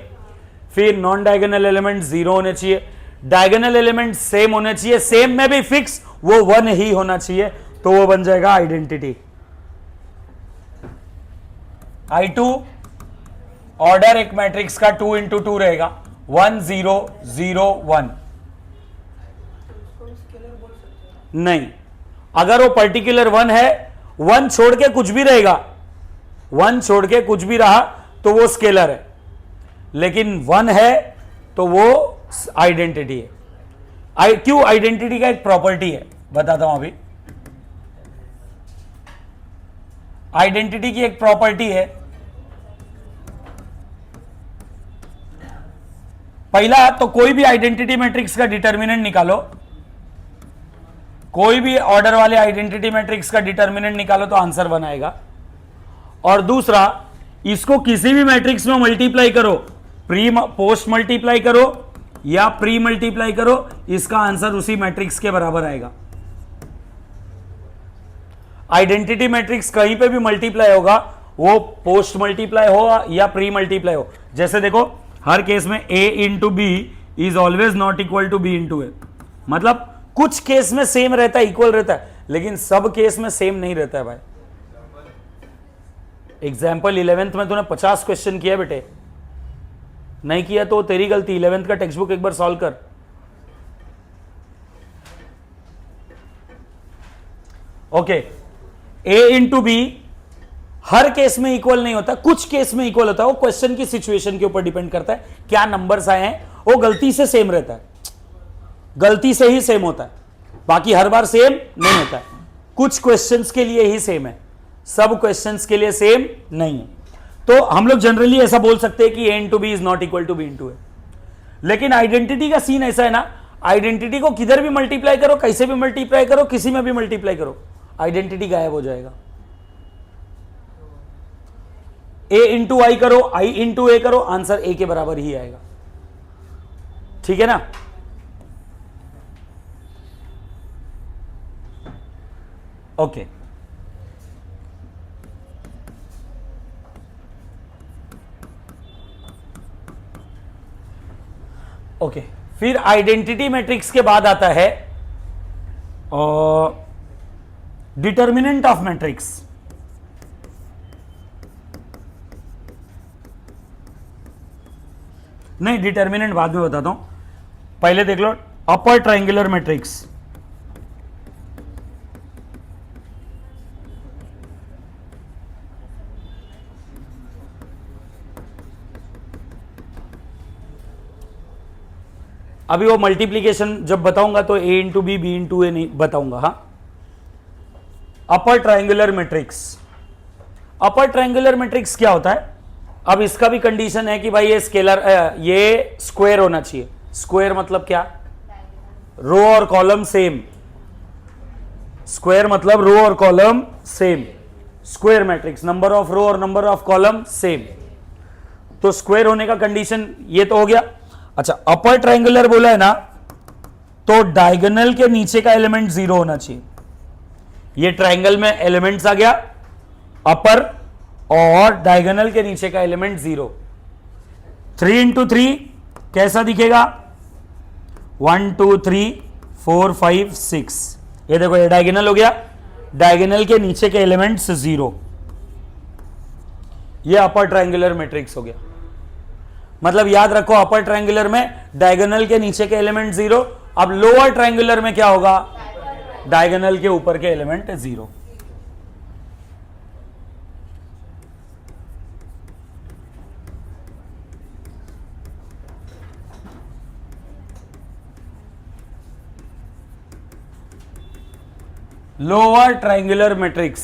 फिर नॉन डायगोनल एलिमेंट 0 होने चाहिए, डायगोनल एलिमेंट सेम होने चाहिए, सेम में भी फिक्स वो 1 ही होना चाहिए, तो वो बन जाएगा आइडेंटिटी। I2 ऑर्डर एक मैट्रिक्स का 2 into 2 रहेगा, 1 0 0 1। नहीं, अगर वो पर्टिकुलर 1 है, 1 छोड़ के कुछ भी रहेगा, 1 छोड़ के कुछ भी रहा तो वो स्केलर है, लेकिन 1 है तो वो आइडेंटिटी है। क्यों? आइडेंटिटी का एक प्रॉपर्टी है, बताता हूं अभी। आइडेंटिटी की एक प्रॉपर्टी है, पहला तो कोई भी आइडेंटिटी मैट्रिक्स का डिटर्मिनेंट निकालो, कोई भी ऑर्डर वाले आइडेंटिटी मैट्रिक्स का डिटर्मिनेंट निकालो तो आंसर बनाएगा। और दूसरा, इसको किसी भी मैट्रिक्स में मल्टीप्लाई करो, प्री पोस्ट मल्टीप्लाई करो या प्री मल्टीप्लाई करो, इसका आंसर उसी मैट्रिक्स के बराबर आएगा। आइडेंटिटी मैट्रिक्स कहीं पे भी मल्टीप्लाई होगा, वो पोस्ट मल्टीप्लाई हो या प्री मल्टीप्लाई हो। जैसे देखो हर केस में a into B is always not equal to B into A, मतलब कुछ केस में सेम रहता है, इक्वल रहता है, लेकिन सब केस में सेम नहीं रहता है भाई। एग्जाम्पल 11th में तूने 50 क्वेश्चन किया बेटे, नहीं किया तो तेरी गलती। 11th का टेक्स्ट बुक एक बार सॉल्व कर। ओके, a इंटू बी हर केस में इक्वल नहीं होता, कुछ केस में इक्वल होता है। वो क्वेश्चन की सिचुएशन के ऊपर डिपेंड करता है, क्या नंबर्स आए हैं, वो गलती से सेम रहता है, गलती से ही सेम होता है, बाकी हर बार सेम नहीं होता है। कुछ क्वेश्चंस के लिए ही सेम है, सब क्वेश्चंस के लिए सेम नहीं है। तो हम लोग जनरली ऐसा बोल सकते हैं कि a into B is not equal to B into A. लेकिन आइडेंटिटी का सीन ऐसा है ना, आइडेंटिटी को किधर भी मल्टीप्लाई करो, कैसे भी मल्टीप्लाई करो, किसी में भी मल्टीप्लाई करो, आइडेंटिटी गायब हो जाएगा। a इंटू आई करो, i इंटू ए करो, आंसर a के बराबर ही आएगा। ठीक है ना? ओके, ओके, फिर आइडेंटिटी मैट्रिक्स के बाद आता है डिटर्मिनेंट ऑफ मैट्रिक्स। नहीं, डिटर्मिनेंट बाद में बताता हूं, पहले देख लो अपर ट्रायंगुलर मैट्रिक्स। अभी वो मल्टीप्लीकेशन जब बताऊंगा तो a into B, B into A नहीं बताऊंगा। हाँ, upper triangular matrix. Upper triangular matrix क्या होता है? अब इसका भी कंडीशन है कि भाई ये स्केलर, ये स्क्वायर होना चाहिए। स्क्वायर मतलब क्या? रो और कॉलम सेम। स्क्वायर मतलब रो और column same. Square matrix, number of row और नंबर ऑफ कॉलम सेम। तो स्क्वायर होने का कंडीशन ये तो हो गया। अच्छा, अपर ट्रायंगुलर बोला है ना, तो डायगोनल के नीचे का एलिमेंट 0 होना चाहिए। ये ट्रायंगल में एलिमेंट्स आ गया अपर, और डायगोनल के नीचे का एलिमेंट 0। 3 इंटू 3 कैसा दिखेगा? 1 2 3 4 5 6। ये देखो, ये डायगोनल हो गया, डायगोनल के नीचे के एलिमेंट्स 0। ये अपर ट्रायंगुलर मैट्रिक्स हो गया। मतलब याद रखो, अपर ट्रायंगुलर में डायगोनल के नीचे के एलिमेंट 0। अब लोअर ट्रायंगुलर में क्या होगा? डायगोनल के ऊपर के element 0। Lower triangular matrix.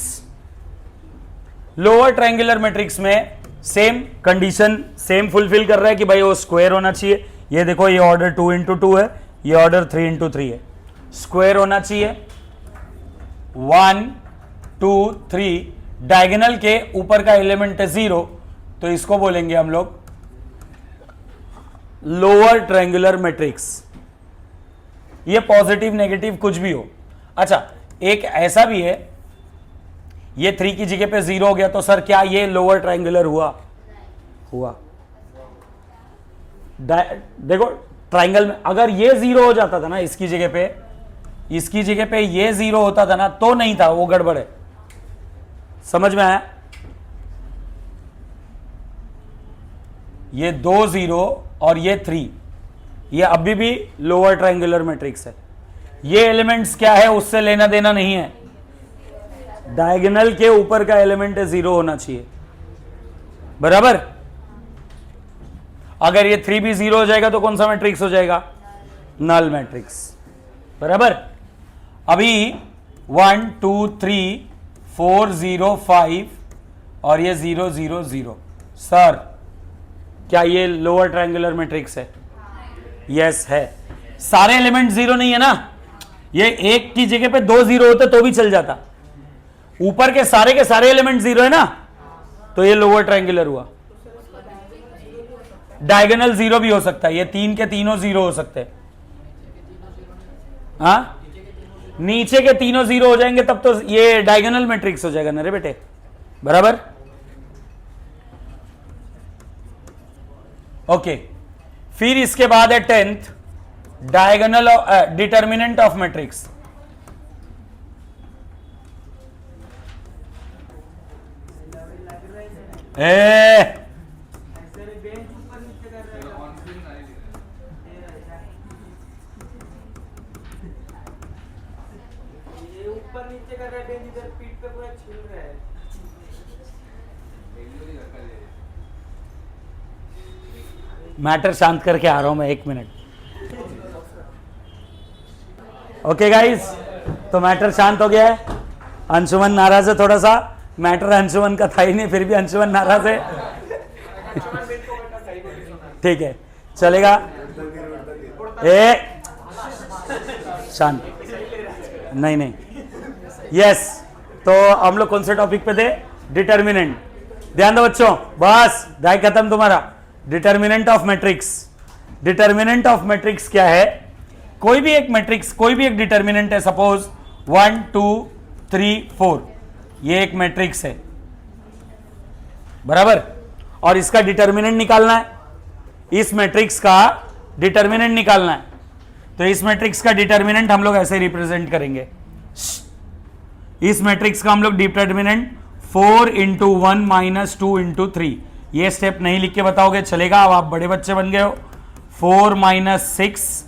Lower triangular matrix में सेम कंडीशन सेम फुलफिल कर रहा है कि भाई वो स्क्वायर होना चाहिए। ये देखो, ये ऑर्डर 2 इंटू 2 है, ये ऑर्डर 3 इंटू 3 है। स्क्वायर होना चाहिए 1 2 3, डायगोनल के ऊपर का एलिमेंट है 0, तो इसको बोलेंगे हम लोग लोअर ट्रायंगुलर मैट्रिक्स। ये पॉजिटिव नेगेटिव कुछ भी हो। अच्छा, एक ऐसा भी है, ये 3 की जगह पे 0 हो गया, तो सर क्या ये लोअर ट्रायंगुलर हुआ? हुआ। देखो, ट्रायंगल में अगर ये 0 हो जाता था ना, इसकी जगह पे ये 0 होता था ना, तो नहीं था, वो गड़बड़ है। समझ में आया? ये 2 0 और ये 3, ये अभी भी लोअर ट्रायंगुलर मैट्रिक्स है। ये एलिमेंट्स क्या है, उससे लेना देना नहीं है। डायगोनल के ऊपर का एलिमेंट 0 होना चाहिए, बराबर। अगर ये 3 भी 0 हो जाएगा तो कौन सा मैट्रिक्स हो जाएगा? नल मैट्रिक्स, बराबर। अभी 1 2 3 4 0 5 और ये 0 0 0। सर क्या ये लोअर ट्रायंगुलर मैट्रिक्स है? यस है। सारे एलिमेंट 0 नहीं है ना, ये एक की जगह पे 2 0 होते तो भी चल जाता। ऊपर के सारे एलिमेंट 0 है ना, तो ये लोअर ट्रायंगुलर हुआ। डायगोनल जीरो भी हो सकता है, ये तीन के तीनों जीरो हो सकते हैं। हाँ, नीचे के तीनों जीरो हो जाएंगे तब तो ये डायगोनल मैट्रिक्स हो जाएगा ना रे बेटे, बराबर। ओके, फिर इसके बाद है 10th diagonal determinant of matrix. ऊपर नीचे कर रहा है, इधर पीठ पे पूरा छिल रहा है। मैटर शांत करके आ रहा हूं मैं, 1 मिनट। ओके गाइस, तो मैटर शांत हो गया है। अंशुमन नाराज है थोड़ा सा, मैटर अंशुमन का था ही नहीं, फिर भी अंशुमन नाराज है। ठीक है, चलेगा। शांत, नहीं नहीं, यस। तो हम लोग कौन से टॉपिक पे थे? डिटर्मिनेंट। ध्यान दो बच्चों, बस दाई खत्म तुम्हारा। Determinant of matrix. Determinant of matrix क्या है? कोई भी एक मैट्रिक्स, कोई भी एक डिटर्मिनेंट है। सपोज 1 2 3 4, ये एक मैट्रिक्स है, बराबर। और इसका डिटर्मिनेंट निकालना है, इस मैट्रिक्स का डिटर्मिनेंट निकालना है। तो इस मैट्रिक्स का डिटर्मिनेंट हम लोग ऐसे रिप्रेजेंट करेंगे। इस मैट्रिक्स का हम लोग डिटर्मिनेंट 4 × 1 - 2 × 3। ये स्टेप नहीं लिख के बताओगे चलेगा, अब आप बड़े बच्चे बन गए हो। 4 - 6,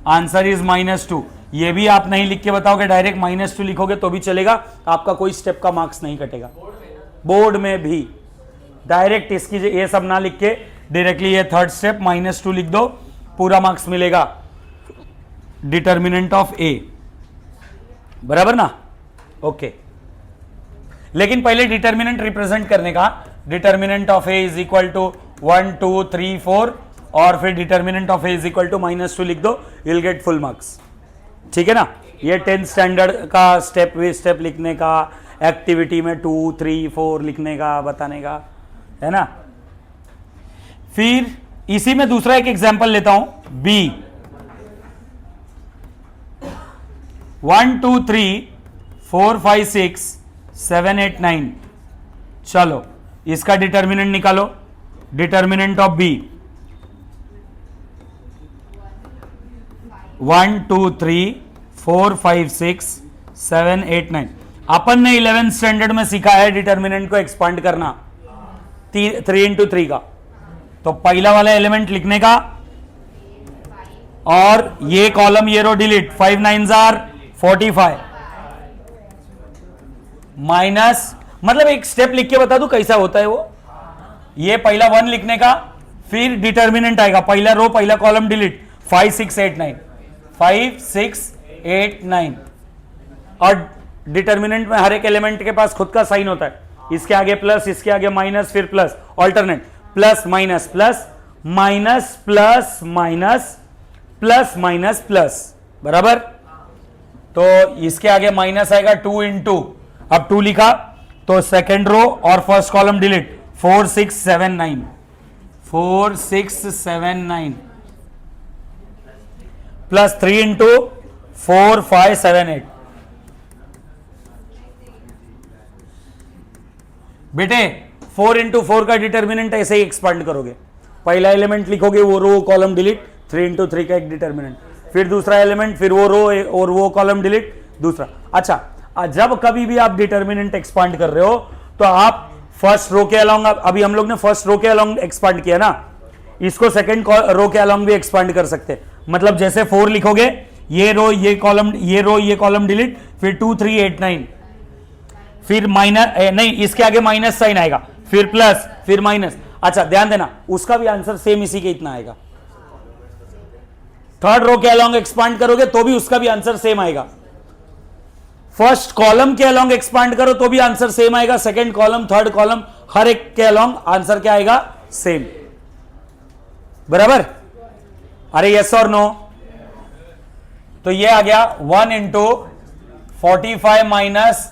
आंसर इज -2। ये भी आप नहीं लिख के बताओगे, डायरेक्ट -2 लिखोगे तो भी चलेगा, आपका कोई स्टेप का मार्क्स नहीं कटेगा। बोर्ड में भी डायरेक्ट इसकी ये सब ना लिख के डायरेक्टली ये थर्ड स्टेप -2 लिख दो, पूरा मार्क्स मिलेगा। डिटर्मिनेंट ऑफ ए, बराबर ना? ओके, लेकिन पहले डिटर्मिनेंट रिप्रेजेंट करने का, determinant of A is equal to 1 2 3 4 और फिर determinant of A is equal to -2 लिख दो, you will get full marks. ठीक है ना? ये 10th स्टैंडर्ड का स्टेप वे स्टेप लिखने का, एक्टिविटी में 2 3 4 लिखने का, बताने का, है ना? फिर इसी में दूसरा एक एग्जांपल लेता हूं, बी 1 2 3 4 5 6 7 8 9। चलो इसका डिटर्मिनेंट निकालो। Determinant of B 1 2 3 4 5 6 7 8 9। अपन ने 11th स्टैंडर्ड में सीखा है डिटर्मिनेंट को एक्सपांड करना 3 × 3 का। तो पहला वाला एलिमेंट लिखने का और ये कॉलम ये रो डिलीट, 5 9s are 45 माइनस, मतलब एक स्टेप लिख के बता दूं कैसा होता है वो। ये पहला 1 लिखने का, फिर डिटर्मिनेंट आएगा, पहला रो पहला कॉलम डिलीट, 5 6 8 9 5 6 8 9। और डिटर्मिनेंट में हर एक एलिमेंट के पास खुद का साइन होता है, इसके आगे प्लस, इसके आगे माइनस, फिर plus, alternate, plus minus plus minus plus minus plus minus plus, बराबर। तो इसके आगे माइनस आएगा 2 × 2, अब 2 लिखा तो सेकेंड रो और फर्स्ट कॉलम डिलीट, 4 6 7 9 4 6 7 9 प्लस 3 × 4 5 7 8। बेटे 4 × 4 का डिटर्मिनेंट ऐसे ही एक्सपांड करोगे, पहला एलिमेंट लिखोगे वो रो कॉलम डिलीट, 3 × 3 का एक डिटर्मिनेंट, फिर दूसरा एलिमेंट, फिर वो रो और वो कॉलम डिलीट दूसरा। अच्छा, जब कभी भी आप डिटर्मिनेंट एक्सपांड कर रहे हो तो आप फर्स्ट रो के अलोंग, अभी हम लोग ने फर्स्ट रो के अलोंग एक्सपांड किया ना, इसको सेकंड रो के अलोंग भी एक्सपांड कर सकते हैं। मतलब जैसे 4 लिखोगे, ये रो ये कॉलम, ये रो ये कॉलम डिलीट, फिर 2 3 8 9, फिर माइनस नहीं, इसके आगे माइनस साइन आएगा, फिर प्लस, फिर माइनस। अच्छा ध्यान देना, उसका भी आंसर सेम इसी के इतना आएगा। थर्ड रो के अलोंग एक्सपांड करोगे तो भी उसका भी आंसर सेम आएगा। फर्स्ट कॉलम के अलोंग एक्सपांड करो तो भी आंसर सेम आएगा। सेकंड कॉलम, थर्ड कॉलम, हर एक के अलोंग आंसर क्या आएगा? सेम, बराबर। अरे यस और नो? तो ये आ गया 1 × 45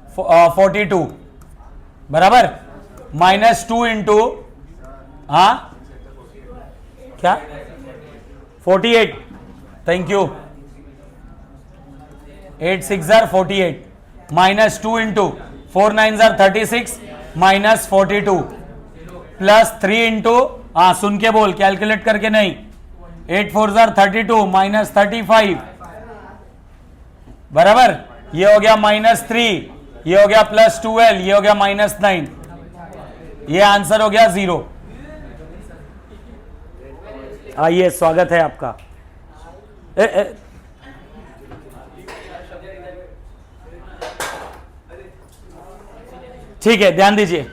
- 42, बराबर, -2 × हाँ क्या 48, thank you. 8 6 are 48 minus 2 into 4 9 are 36 minus 42 plus 3 into, हाँ सुन के बोल, कैलकुलेट करके नहीं, 8 4 आर 32 माइनस 35 बराबर, ये हो गया -3, ये हो गया +12, ये हो गया -9, ये आंसर हो गया 0। आइए स्वागत है आपका। ठीक है, ध्यान दीजिए।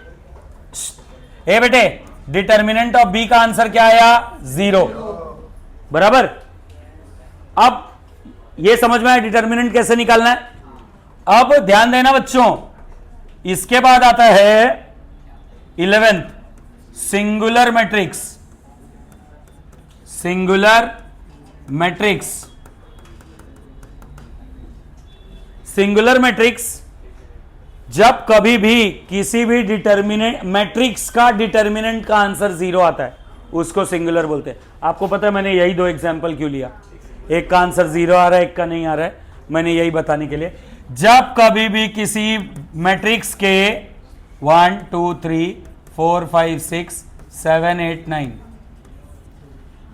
ए बेटे, डिटर्मिनेंट ऑफ बी का आंसर क्या आया? 0 बराबर। अब ये समझ में आया डिटर्मिनेंट कैसे निकालना है। अब ध्यान देना बच्चों, इसके बाद आता है 11th singular matrix. Singular matrix, singular matrix जब कभी भी किसी भी डिटर्मिनेंट मैट्रिक्स का डिटर्मिनेंट का आंसर 0 आता है उसको सिंगुलर बोलते हैं। आपको पता है मैंने यही 2 एग्जांपल क्यों लिया, एक का आंसर 0 आ रहा है, एक का नहीं आ रहा है, मैंने यही बताने के लिए। जब कभी भी किसी मैट्रिक्स के 1 2 3 4 5 6 7 8 9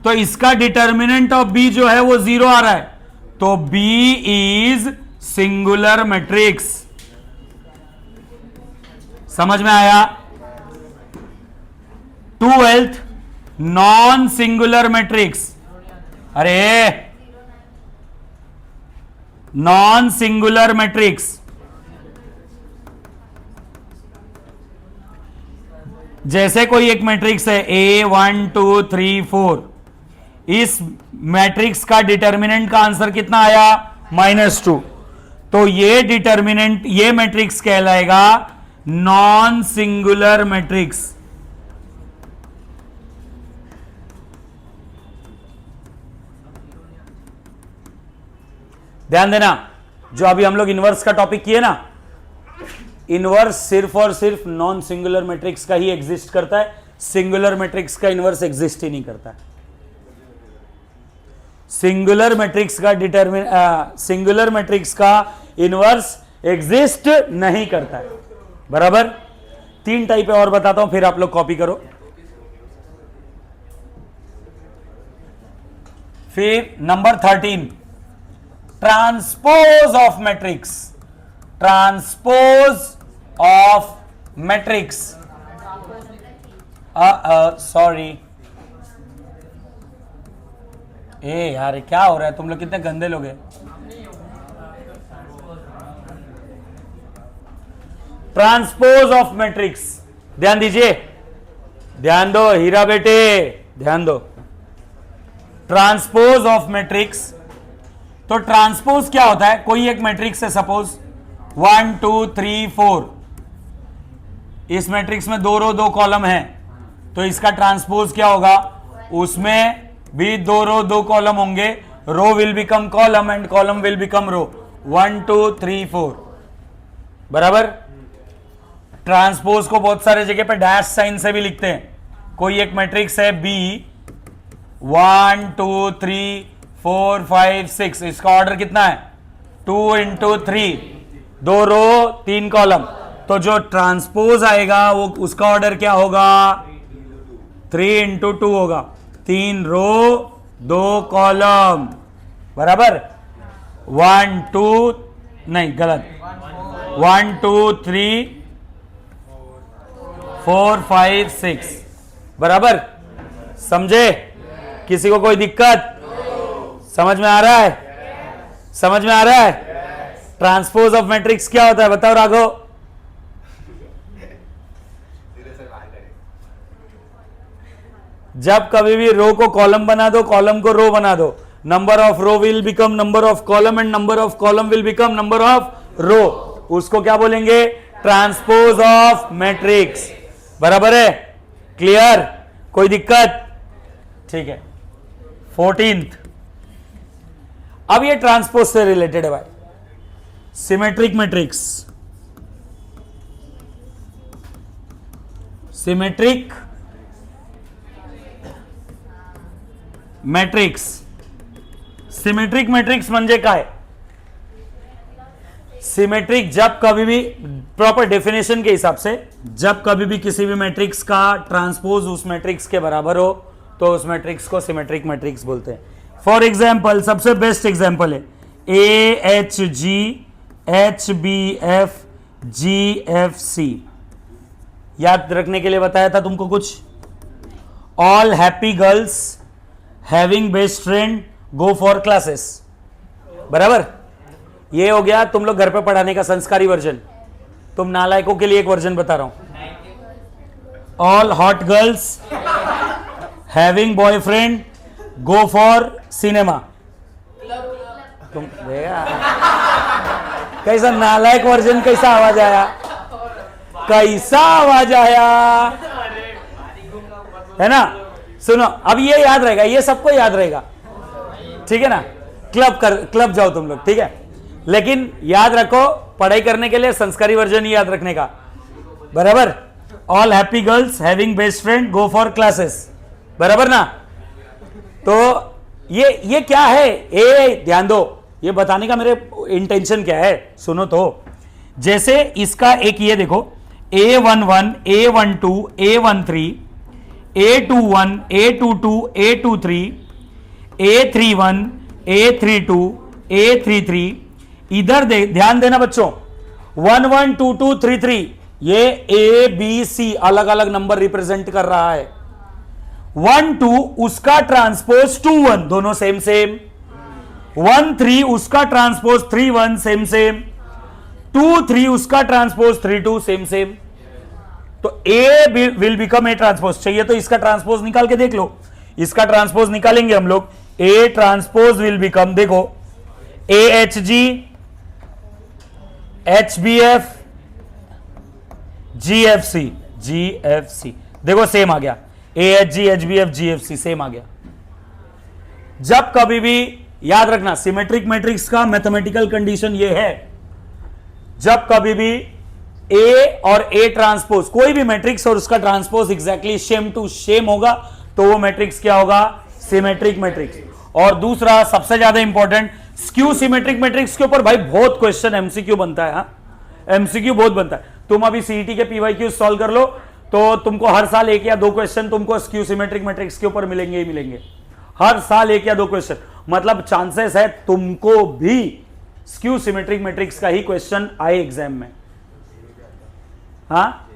तो इसका डिटर्मिनेंट ऑफ बी जो है वो 0 आ रहा है, तो बी इज सिंगुलर मैट्रिक्स। समझ में आया? 12th नॉन सिंगुलर मैट्रिक्स, अरे नॉन सिंगुलर मैट्रिक्स, जैसे कोई एक मैट्रिक्स है A 1 2 3 4, इस मैट्रिक्स का डिटर्मिनेंट का आंसर कितना आया? -2, तो ये डिटर्मिनेंट, ये मैट्रिक्स कहलाएगा नॉन सिंगुलर मैट्रिक्स। ध्यान देना, जो अभी हम लोग इनवर्स का टॉपिक किए ना, इनवर्स सिर्फ और सिर्फ नॉन सिंगुलर मैट्रिक्स का ही एग्जिस्ट करता है, सिंगुलर मैट्रिक्स का इनवर्स एग्जिस्ट ही नहीं करता है। सिंगुलर मैट्रिक्स का सिंगुलर मैट्रिक्स का इनवर्स एग्जिस्ट नहीं करता है, बराबर। 3 टाइप है और बताता हूं, फिर आप लोग कॉपी करो। फिर number 13 transpose of matrix. Transpose of matrix, sorry, ए यार क्या हो रहा है, तुम लोग कितने गंदे लोग हैं। ट्रांसपोज ऑफ मैट्रिक्स, ध्यान दीजिए, ध्यान दो हीरा बेटे, ध्यान दो। ट्रांसपोज ऑफ मैट्रिक्स, तो ट्रांसपोज क्या होता है? कोई एक मैट्रिक्स है, सपोज 1 2 3 4, इस मैट्रिक्स में 2 रो 2 कॉलम है, तो इसका ट्रांसपोज क्या होगा? उसमें भी 2 रो 2 कॉलम होंगे, row will become column and column will become row, 1 2 3 4 बराबर। ट्रांसपोज को बहुत सारे जगह पे डैश साइन से भी लिखते हैं। कोई एक मैट्रिक्स है B 1 2 3 4 5 6, इसका ऑर्डर कितना है? 2 × 3, 2 रो 3 कॉलम, तो जो ट्रांसपोज आएगा वो उसका ऑर्डर क्या होगा? 3 × 2 होगा, 3 रो 2 कॉलम बराबर। 1 2 नहीं गलत, 1 2 3 4 5 6 बराबर। समझे? किसी को कोई दिक्कत? समझ में आ रहा है? समझ में आ रहा है? ट्रांसपोज ऑफ मैट्रिक्स क्या होता है बताओ राघव? जब कभी भी रो को कॉलम बना दो, कॉलम को रो बना दो, number of row will become number of column and number of column will become number of row, उसको क्या बोलेंगे? ट्रांसपोज ऑफ मैट्रिक्स, बराबर है? क्लियर? कोई दिक्कत? ठीक है। 14th, अब ये ट्रांसपोज से रिलेटेड है भाई, symmetric matrix. Symmetric matrix symmetric matrix म्हणजे काय? सिमेट्रिक जब कभी भी, प्रॉपर डेफिनेशन के हिसाब से, जब कभी भी किसी भी मैट्रिक्स का ट्रांसपोज उस मैट्रिक्स के बराबर हो तो उस मैट्रिक्स को सिमेट्रिक मैट्रिक्स बोलते हैं. फॉर एग्जाम्पल, सबसे बेस्ट एग्जाम्पल है AHG HBF GFC. याद रखने के लिए बताया था तुमको कुछ. All happy girls having best friend go for classes. बराबर. ये हो गया तुम लोग घर पे पढ़ाने का संस्कारी वर्जन. तुम नालायकों के लिए एक वर्जन बता रहा हूं. All hot girls having boyfriend go for cinema. तुम कैसा नालायक वर्जन, कैसा आवाज आया, कैसा आवाज आया, है ना. सुनो, अब ये याद रहेगा, ये सबको याद रहेगा, ठीक है ना. क्लब जाओ तुम लोग, ठीक है. लेकिन याद रखो, पढ़ाई करने के लिए संस्कारी वर्जन ही याद रखने का. बराबर. All happy girls having best friend go for classes. बराबर ना. तो ये क्या है, ध्यान दो, ये बताने का मेरे इंटेंशन क्या है. सुनो तो, जैसे इसका एक ये देखो, A11 A12 A13 A21 A22 A23 A31 A32 A33. इधर ध्यान देना बच्चों, 1 1 2 2 3 3, ये ABC अलग अलग नंबर रिप्रेजेंट कर रहा है. 1 2 उसका ट्रांसपोज 2 1, दोनों सेम सेम. 1 3 उसका ट्रांसपोज 3 1, सेम सेम. 2 3 उसका ट्रांसपोज 3 2, सेम सेम. तो A will become A transpose. चाहिए तो इसका ट्रांसपोज निकाल के देख लो. इसका ट्रांसपोज निकालेंगे हम लोग. A ट्रांसपोज विल बिकम, देखो, AHG HBF GFC. देखो सेम आ गया. AHG HBF GFC सेम आ गया. जब कभी भी याद रखना, सिमेट्रिक मैट्रिक्स का मैथमेटिकल कंडीशन ये है, जब कभी भी A और A ट्रांसपोज, कोई भी मैट्रिक्स और उसका transpose exactly same to same होगा तो वो मैट्रिक्स क्या होगा, सिमेट्रिक मैट्रिक्स. और दूसरा सबसे ज्यादा इंपॉर्टेंट, स्क्यू सिमेट्रिक मैट्रिक्स के ऊपर भाई बहुत क्वेश्चन एमसीक्यू बनता है. एमसीक्यू बहुत बनता है. तुम अभी सीईटी के पीवाईक्यू सॉल्व कर लो तो तुमको हर साल 1 या 2 क्वेश्चन तुमको स्क्यू सिमेट्रिक मैट्रिक्स के ऊपर मिलेंगे ही मिलेंगे. हर साल 1 या 2 क्वेश्चन, मतलब चांसेस है तुमको भी स्क्यू सिमेट्रिक मैट्रिक्स का ही क्वेश्चन आए एग्जाम में. हाँ,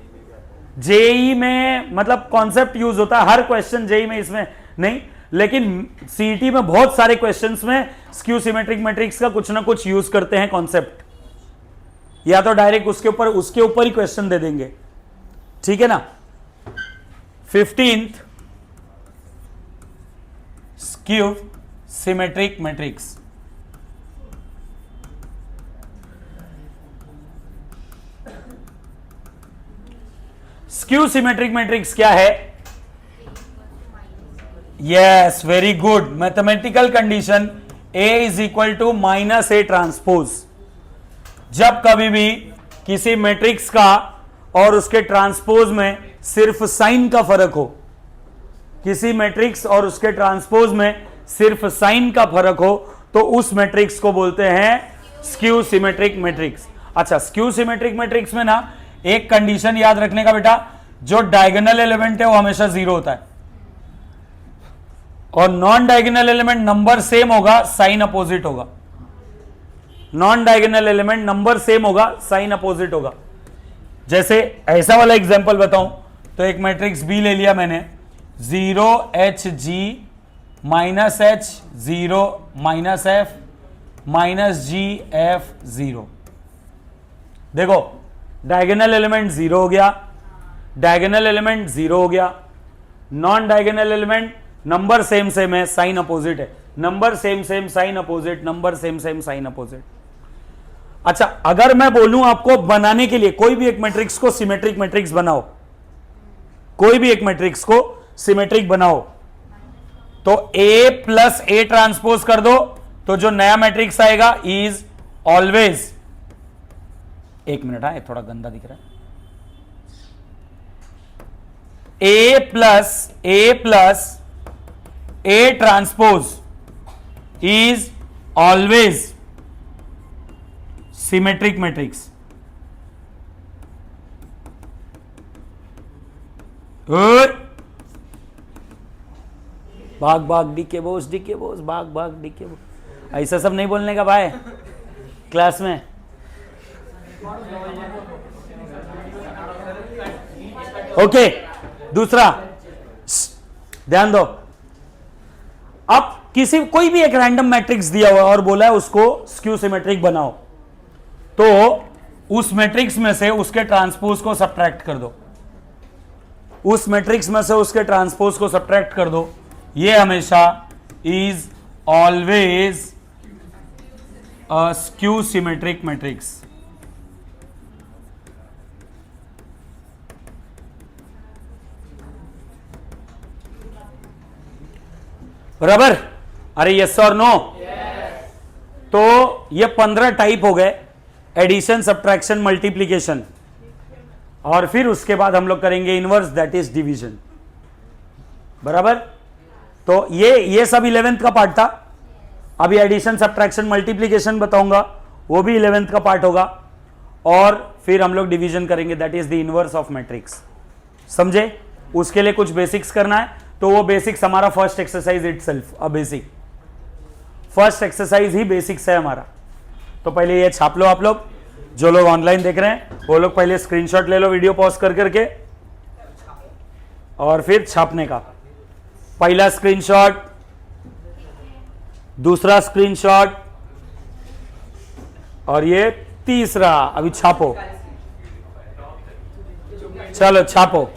जेई में मतलब कॉन्सेप्ट यूज होता है, हर क्वेश्चन जेई में इसमें नहीं, लेकिन सीईटी में बहुत सारे क्वेश्चंस में स्क्यू सिमेट्रिक मैट्रिक्स का कुछ ना कुछ यूज करते हैं कॉन्सेप्ट, या तो डायरेक्ट उसके ऊपर ही क्वेश्चन दे देंगे. ठीक है ना. 15th skew symmetric matrix. Skew symmetric matrix क्या है? Yes, very good. Mathematical condition A is equal to -A transpose. जब कभी भी किसी मैट्रिक्स का और उसके ट्रांसपोज में सिर्फ साइन का फर्क हो, किसी मैट्रिक्स और उसके ट्रांसपोज में सिर्फ साइन का फर्क हो, तो उस मैट्रिक्स को बोलते हैं स्क्यू सिमेट्रिक मैट्रिक्स. अच्छा, स्क्यू सिमेट्रिक मैट्रिक्स में ना एक कंडीशन याद रखने का बेटा, जो डायगोनल एलिमेंट है वो हमेशा 0 होता है, और non diagonal element number same होगा, साइन अपोजिट होगा. Non diagonal element number same होगा, साइन अपोजिट होगा. जैसे ऐसा वाला एग्जांपल बताऊं तो एक मैट्रिक्स बी ले लिया मैंने, 0 HG -H 0 -F -G F 0. देखो, डायगोनल एलिमेंट 0 हो गया, डायगोनल एलिमेंट 0 हो गया, non diagonal element number same same है, साइन अपोजिट है, number same same sign opposite, number same same sign opposite. अच्छा, अगर मैं बोलूं आपको बनाने के लिए कोई भी एक मैट्रिक्स को सिमेट्रिक मैट्रिक्स बनाओ, कोई भी एक मैट्रिक्स को सिमेट्रिक बनाओ, तो A प्लस A ट्रांसपोज कर दो, तो जो नया मैट्रिक्स आएगा इज ऑलवेज, एक मिनट, हाँ, थोड़ा गंदा दिख रहा है, A plus A transpose is always symmetric matrix. भाग भाग डीके बोस भाग भाग डीके बोस, ऐसा सब नहीं बोलने का भाई क्लास में। ओके, दूसरा ध्यान दो। अब कोई भी एक रैंडम मैट्रिक्स दिया हुआ और बोला है उसको स्क्यू सिमेट्रिक बनाओ, तो उस मैट्रिक्स में से उसके ट्रांसपोज को सब्ट्रैक्ट कर दो, उस मैट्रिक्स में से उसके ट्रांसपोज को सब्ट्रैक्ट कर दो। ये हमेशा is always a skew symmetric matrix. बराबर? अरे यस और नो? तो ये 15 टाइप हो गए, एडिशन, सब्ट्रैक्शन, मल्टीप्लीकेशन, और फिर उसके बाद हम लोग करेंगे इनवर्स, दैट इज डिवीजन। बराबर? तो ये सब 11th का पार्ट था। अभी एडिशन, सब्ट्रैक्शन, मल्टीप्लीकेशन बताऊंगा, वो भी 11th का पार्ट होगा, और फिर हम लोग डिवीजन करेंगे, that is the inverse of matrix. समझे? उसके लिए कुछ बेसिक्स करना है, तो वो बेसिक्स हमारा first exercise itself, a basic first exercise he basics है हमारा। तो पहले ये छाप लो आप लोग, जो लोग ऑनलाइन देख रहे हैं वो लोग पहले स्क्रीनशॉट ले लो वीडियो पॉज कर करके, और फिर छापने का। पहला स्क्रीनशॉट, दूसरा स्क्रीनशॉट, और ये तीसरा। अभी छापो, चलो छापो।